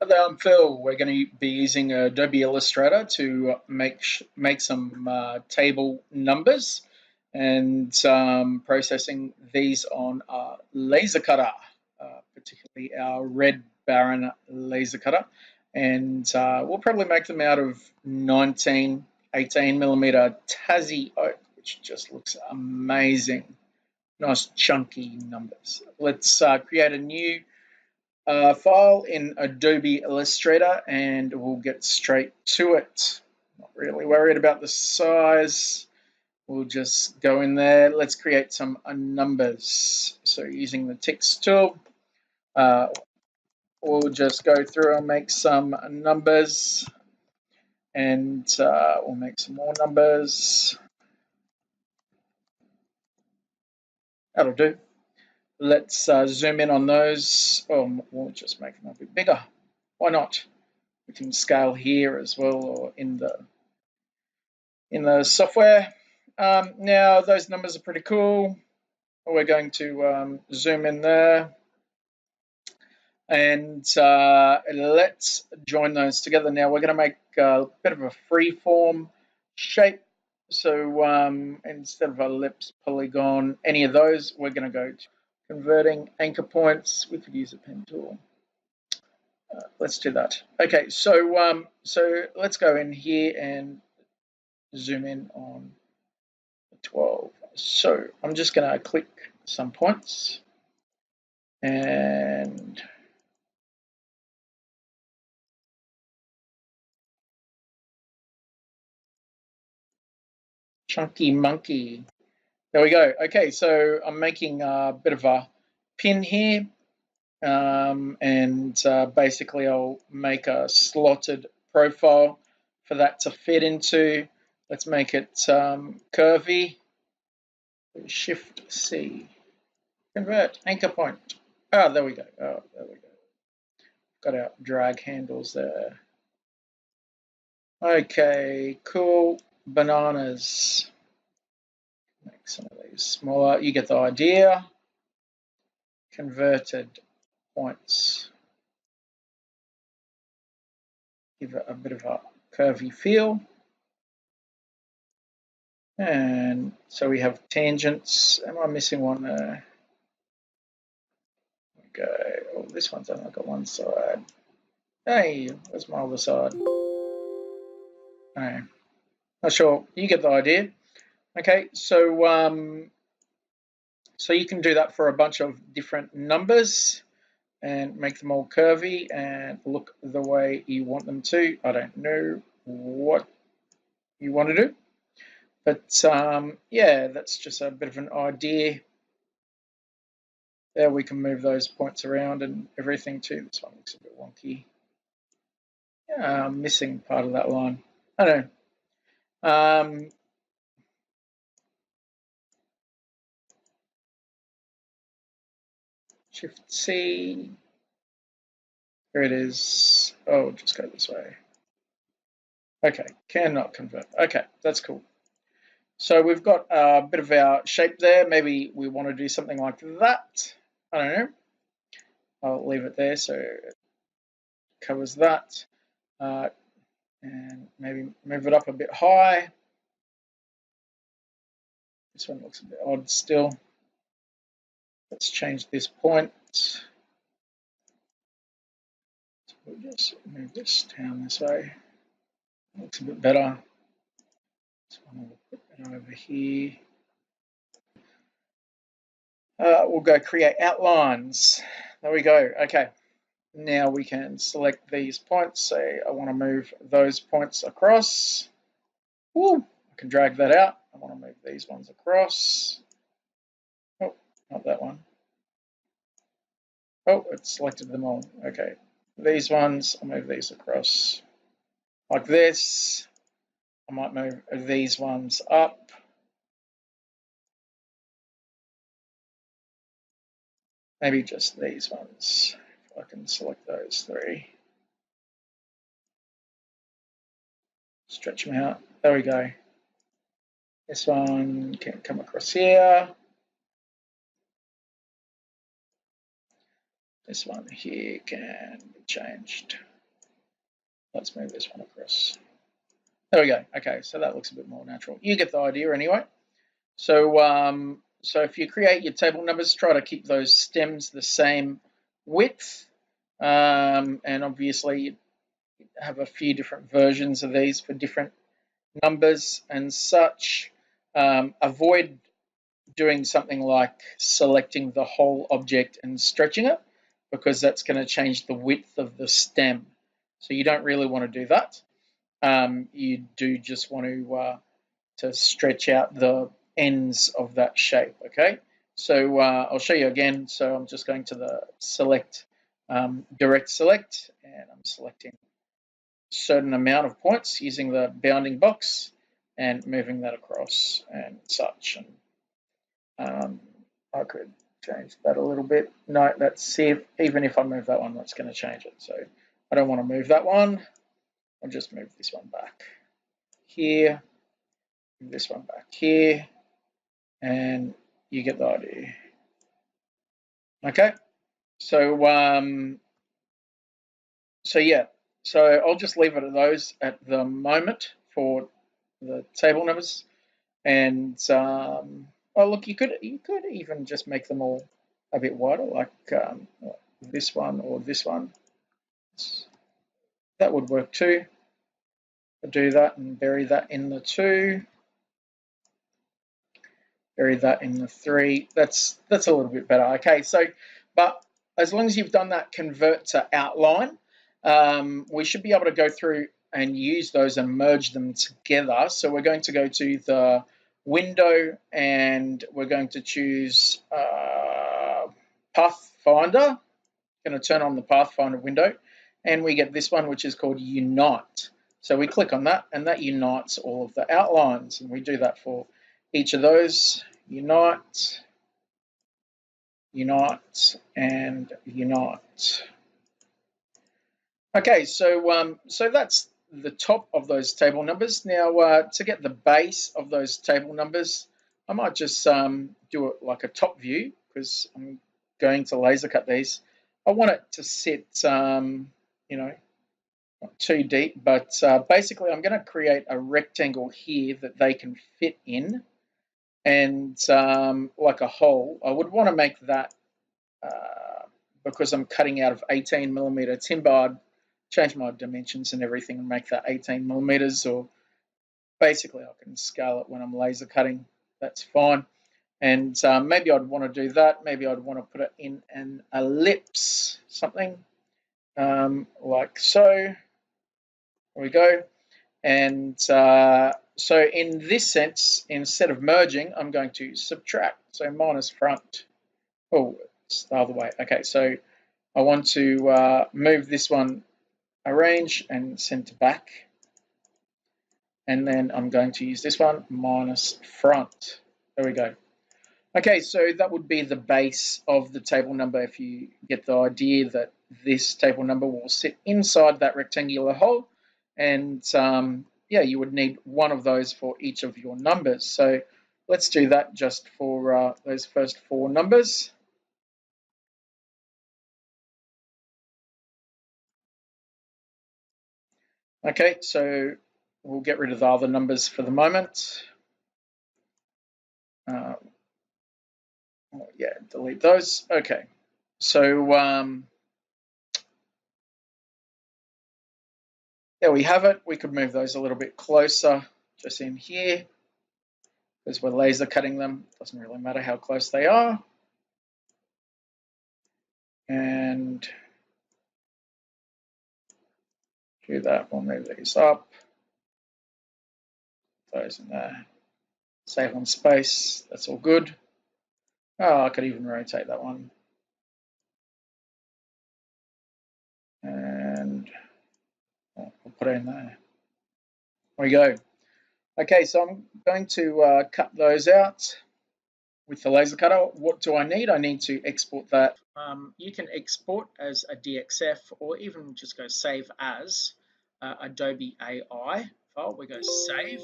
Hello, I'm Phil. We're going to be using Adobe Illustrator to make some table numbers and processing these on a laser cutter, particularly our Red Baron laser cutter. And we'll probably make them out of 18 millimeter Tassie oak, which just looks amazing. Nice chunky numbers. Let's create a new file in Adobe Illustrator and we'll get straight to it. Not really worried about the size. We'll just go in there. Let's create some numbers. So using the text tool, we'll just go through and make some numbers, and we'll make some more numbers. That'll do. Let's zoom in on those. Oh, we'll just make them a bit bigger. Why not? We can scale here as well, or in the software. Now those numbers are pretty cool. We're going to zoom in there, and let's join those together. Now we're going to make a bit of a freeform shape. So instead of ellipse, polygon, any of those, we're going to go to converting anchor points. We could use a pen tool. Let's do that. Okay, so let's go in here and zoom in on the 12. So I'm just going to click some points and chunky monkey. There we go. Okay, so I'm making a bit of a pin here, and basically I'll make a slotted profile for that to fit into. Let's make it curvy. Shift C. Convert anchor point. Oh, there we go. Oh, there we go. Got our drag handles there. Okay, cool. Bananas. Make some of these smaller. You get the idea. Converted points. Give it a bit of a curvy feel. And so we have tangents. Am I missing one there? Okay. Oh, this one's only got one side. Hey, where's my other side? Oh, not sure. You get the idea. Okay, so so you can do that for a bunch of different numbers and make them all curvy and look the way you want them to. I don't know what you want to do, but yeah, that's just a bit of an idea. There we can move those points around and everything too. This one looks a bit wonky. Yeah, I'm missing part of that line. I don't know. Shift C. Here it is. Oh, just go this way. Okay, cannot convert. Okay, that's cool. So we've got a bit of our shape there. Maybe we want to do something like that. I don't know. I'll leave it there so it covers that. And maybe move it up a bit high. This one looks a bit odd still. Let's change this point. So we'll just move this down this way. Looks a bit better. This one will put it over here. We'll go create outlines. There we go. Okay. Now we can select these points. Say I want to move those points across. Woo, I can drag that out. I want to move these ones across. Oh, not that one. Oh, it selected them all. Okay. These ones, I'll move these across like this. I might move these ones up. Maybe just these ones. If I can select those three. Stretch them out. There we go. This one can come across here. This one here can be changed. Let's move this one across. There we go. Okay, so that looks a bit more natural. You get the idea anyway. So, so if you create your table numbers, try to keep those stems the same width. And obviously, you have a few different versions of these for different numbers and such. Avoid doing something like selecting the whole object and stretching it, because that's going to change the width of the stem. So you don't really want to do that. You do just want to stretch out the ends of that shape. Okay, so I'll show you again. So I'm just going to the select, direct select, and I'm selecting a certain amount of points using the bounding box and moving that across and such. And I could change that a little bit. No, let's see if even if I move that one, that's going to change it. So I don't want to move that one. I'll just move this one back here, move this one back here, and you get the idea. Okay, so yeah, so I'll just leave it at those at the moment for the table numbers. And oh look, you could even just make them all a bit wider, like this one or this one. That would work too. I'll do that and bury that in the 2. Bury that in the 3. That's a little bit better. Okay, so but as long as you've done that convert to outline, we should be able to go through and use those and merge them together. So we're going to go to the window and we're going to choose Pathfinder. Going to turn on the Pathfinder window, and we get this one, which is called Unite. So we click on that, and that unites all of the outlines, and we do that for each of those. Unite, unite, and unite. Okay, so that's the top of those table numbers. Now, to get the base of those table numbers, I might just do it like a top view, because I'm going to laser cut these. I want it to sit, you know, not too deep, but basically I'm going to create a rectangle here that they can fit in, and like a hole. I would want to make that, because I'm cutting out of 18mm timber, I'd change my dimensions and everything and make that 18mm, or basically I can scale it when I'm laser cutting. That's fine. And maybe I'd want to do that. Maybe I'd want to put it in an ellipse, something like so. There we go. And so in this sense, instead of merging, I'm going to subtract. So minus front. Oh, it's the other way. Okay, so I want to move this one, arrange, and send to back. And then I'm going to use this one, minus front. There we go. Okay, so that would be the base of the table number, if you get the idea that this table number will sit inside that rectangular hole. And yeah, you would need one of those for each of your numbers. So let's do that just for those first 4 numbers. Okay, so we'll get rid of the other numbers for the moment. Yeah, delete those. Okay, so there we have it. We could move those a little bit closer, just in here, because we're laser cutting them. Doesn't really matter how close they are. And do that. We'll move these up. Those in there. Save on space. That's all good. Oh, I could even rotate that one. And we'll put it in there. There we go. Okay, so I'm going to cut those out with the laser cutter. What do I need? I need to export that. You can export as a DXF, or even just go save as Adobe AI file. We go save.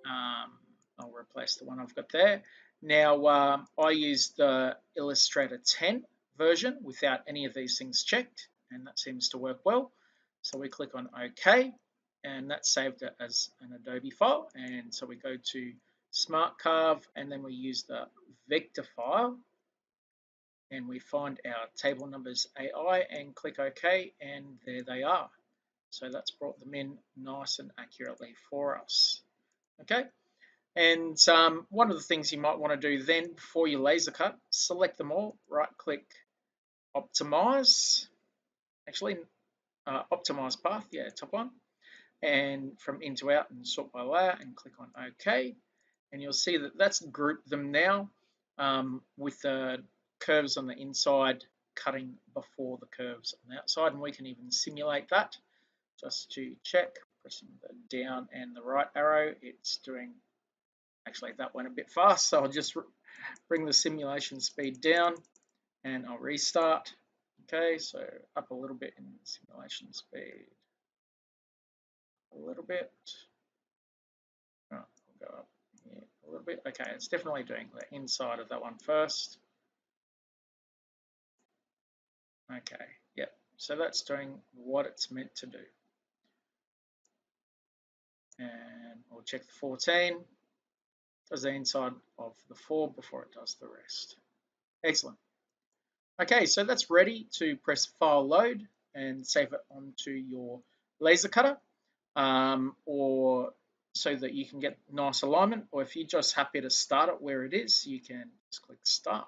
I'll replace the one I've got there. Now, I use the Illustrator 10 version without any of these things checked, and that seems to work well. So we click on OK, and that's saved it as an Adobe file. And so we go to Smart Carve, and then we use the vector file, and we find our table numbers AI and click OK, and there they are. So that's brought them in nice and accurately for us. Okay, and one of the things you might want to do then before you laser cut, select them all, right click, optimize, actually optimize path, yeah, top one, and from in to out and sort by layer, and click on OK, and you'll see that that's grouped them now with the curves on the inside cutting before the curves on the outside, and we can even simulate that just to check, pressing the down and the right arrow. It's doing, actually that went a bit fast, so I'll just bring the simulation speed down and I'll restart. Okay, so up a little bit in simulation speed, a little bit. Oh, I'll go up here a little bit. Okay, it's definitely doing the inside of that one first. Okay, yep, so that's doing what it's meant to do. And we'll check the 14. Does the inside of the 4 before it does the rest. Excellent. Okay, so that's ready to press File Load and save it onto your laser cutter, or so that you can get nice alignment, or if you're just happy to start it where it is, you can just click Start.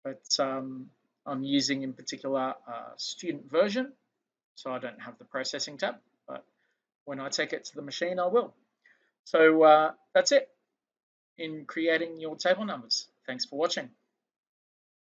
But I'm using in particular a student version, so I don't have the processing tab, but when I take it to the machine, I will. So that's it in creating your table numbers. Thanks for watching.